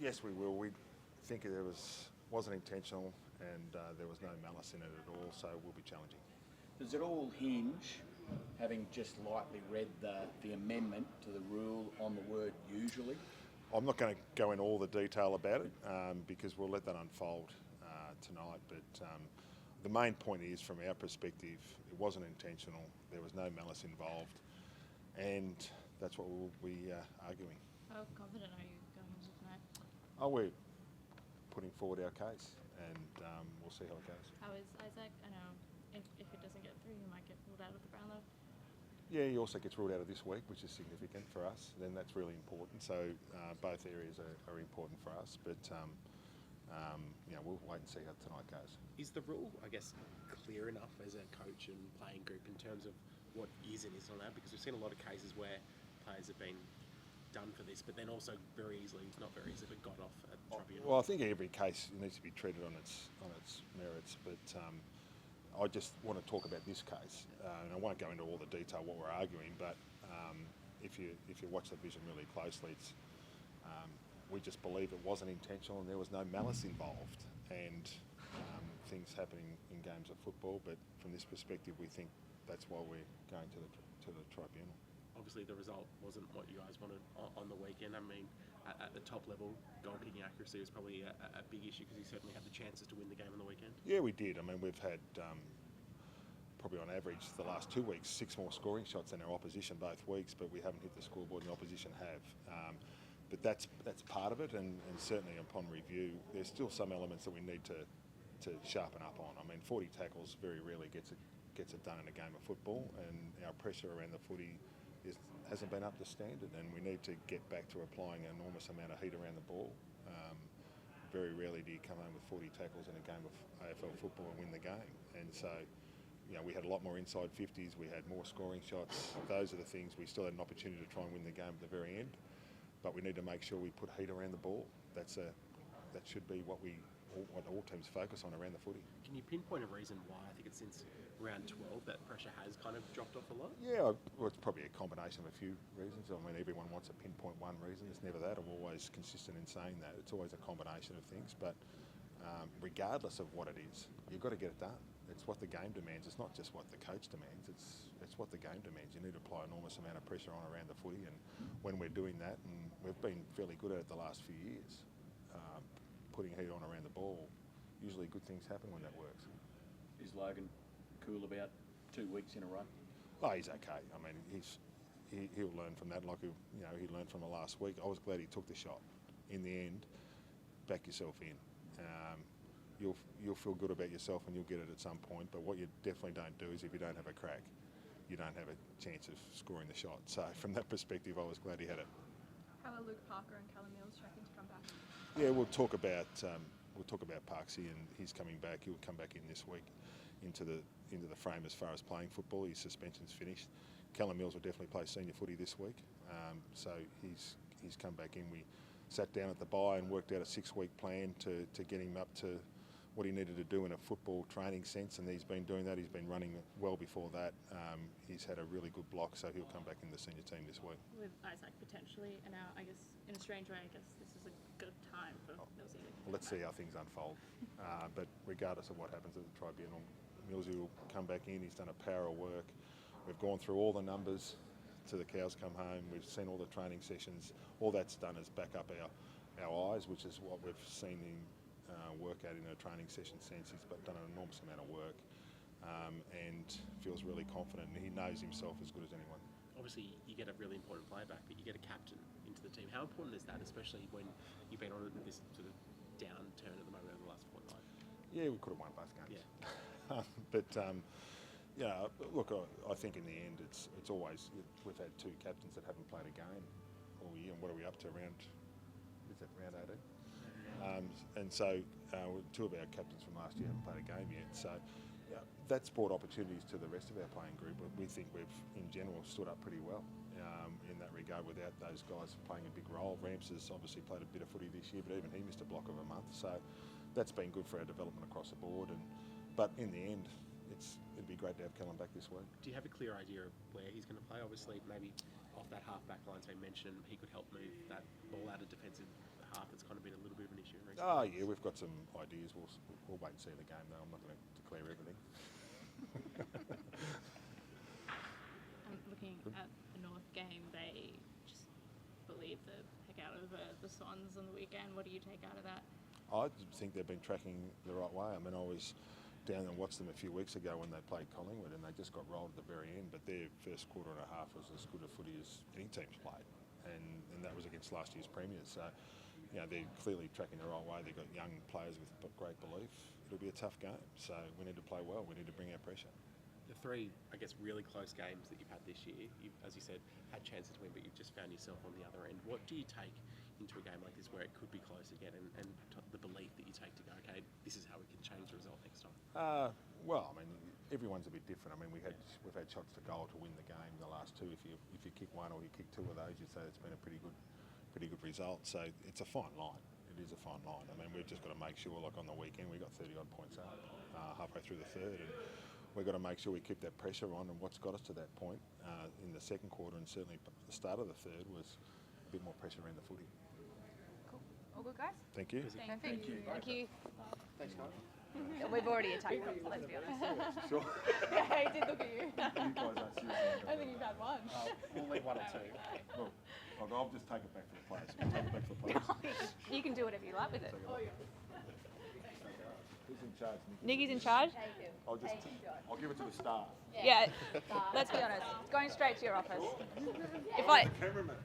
Yes, we will. We think it wasn't intentional and there was no malice in it at all, so we'll be challenging. Does it all hinge, having just lightly read the amendment to the rule, on the word usually? I'm not going to go into all the detail about it because we'll let that unfold tonight, but the main point is, from our perspective, it wasn't intentional, there was no malice involved, and that's what we'll be arguing. How confident are you going into tonight? Oh, we're putting forward our case, and we'll see how it goes. How is Isaac? I know if it doesn't get through, you might get ruled out of the Brownlow. Yeah, he also gets ruled out of this week, which is significant for us. Then that's really important. So both areas are important for us, but we'll wait and see how tonight goes. Is the rule, I guess, clear enough as a coach and playing group in terms of what is and isn't allowed? Because we've seen a lot of cases where players have been done for this, but then also very easily, not very easily, but got off at the tribunal. Well, I think every case needs to be treated on its merits, but I just want to talk about this case, and I won't go into all the detail what we're arguing, but if you watch the vision really closely, it's we just believe it wasn't intentional and there was no malice involved, and things happening in games of football. But from this perspective, we think that's why we're going to the tribunal. Obviously, the result wasn't what you guys wanted on the weekend. I mean, at the top level, goal kicking accuracy was probably a big issue because you certainly had the chances to win the game on the weekend. Yeah, we did. I mean, we've had probably on average the last 2 weeks 6 more scoring shots than our opposition both weeks, but we haven't hit the scoreboard and the opposition have. But that's part of it, and certainly upon review, there's still some elements that we need to sharpen up on. I mean, 40 tackles very rarely gets it done in a game of football, and our pressure around the footy hasn't been up to standard, and we need to get back to applying an enormous amount of heat around the ball. Very rarely do you come home with 40 tackles in a game of AFL football and win the game, and so we had a lot more inside 50s, we had more scoring shots. Those are the things. We still had an opportunity to try and win the game at the very end, but we need to make sure we put heat around the ball. That should be what all teams focus on around the footy. Can you pinpoint a reason why? I think it's since round 12 that pressure has kind of dropped off a lot? Yeah, well, it's probably a combination of a few reasons. I mean, everyone wants to pinpoint one reason. It's never that. I'm always consistent in saying that. It's always a combination of things, but regardless of what it is, you've got to get it done. It's what the game demands. It's not just what the coach demands. It's what the game demands. You need to apply an enormous amount of pressure on around the footy, and when we're doing that, and we've been fairly good at it the last few years, putting heat on around the ball, usually good things happen when that works. Is Logan cool about 2 weeks in a row? Oh, he's okay. I mean, he'll learn from that, like he learned from the last week. I was glad he took the shot. In the end, back yourself in. You'll feel good about yourself and you'll get it at some point, but what you definitely don't do is, if you don't have a crack, you don't have a chance of scoring the shot. So from that perspective, I was glad he had it. How are Luke Parker and Callum Mills tracking to come back? Yeah, we'll talk about Parksy, and he's coming back. He'll come back in this week into the frame as far as playing football. His suspension's finished. Callum Mills will definitely play senior footy this week, so he's come back in. We sat down at the bye and worked out a 6-week plan to get him up to what he needed to do in a football training sense, and he's been doing that. He's been running well before that. He's had a really good block, so he'll come back in the senior team this week. With Isaac potentially, and now I guess in a strange way, I guess this is a good time for Millsy. Well, let's see how things unfold. But regardless of what happens at the tribunal, Millsy will come back in. He's done a power of work. We've gone through all the numbers to the cows come home. We've seen all the training sessions. All that's done is back up our eyes, which is what we've seen him work out in a training session sense. He's done an enormous amount of work and feels really confident, and he knows himself as good as anyone. Obviously, you get a really important player back, but you get a captain into the team. How important is that, especially when you've been on this sort of downturn at the moment over the last fortnight? Yeah, we could have won both games. Yeah. But look, I think in the end, it's always, we've had 2 captains that haven't played a game all year, and what are we up to, round 18? And so 2 of our captains from last year haven't played a game yet. So that's brought opportunities to the rest of our playing group. We think we've, in general, stood up pretty well in that regard without those guys playing a big role. Ramps has obviously played a bit of footy this year, but even he missed a block of a month. So that's been good for our development across the board. But in the end, it'd be great to have Callum back this week. Do you have a clear idea of where he's going to play? Obviously, maybe off that half-back line, as I mentioned, he could help move that ball out of defensive half that's kind of been a little bit of an issue recently? Oh yeah, we've got some ideas. We'll wait and see the game though. I'm not going to declare everything. Looking at the North game, they just believe the heck out of the Swans on the weekend. What do you take out of that? I think they've been tracking the right way. I mean, I was down and watched them a few weeks ago when they played Collingwood, and they just got rolled at the very end. But their first quarter and a half was as good a footy as any team's played, and that was against last year's premiers. So, you know, they're clearly tracking the right way. They've got young players with great belief. It'll be a tough game, so we need to play well. We need to bring our pressure. The three, I guess, really close games that you've had this year, you've, as you said, had chances to win, but you've just found yourself on the other end. What do you take into a game like this where it could be close again, and the belief that you take to go, okay, this is how we can change the result next time? Well, I mean, everyone's a bit different. I mean, we've had shots to goal to win the game. The last two, if you kick one or you kick two of those, you'd say it's been a pretty good result. So it's a fine line. It is a fine line. I mean, we've just got to make sure, like on the weekend, we got 30 odd points up halfway through the third, and we've got to make sure we keep that pressure on. And what's got us to that point in the second quarter, and certainly the start of the third, was a bit more pressure around the footy. Cool. All good, guys? Thank you. Thank you. Thank you. Thanks, guys. We've already attacked them, let's be honest. Sure. Yeah, he did look at you. You guys aren't serious. I think you've had one. We'll leave one or two. Look, I'll just take it back to the players. Take it back to the players. You can do whatever you like with it. Who's in charge? Nikki's in charge? I'll give it to the star. Yeah. Let's be honest. It's going straight to your office. If I... Cameraman.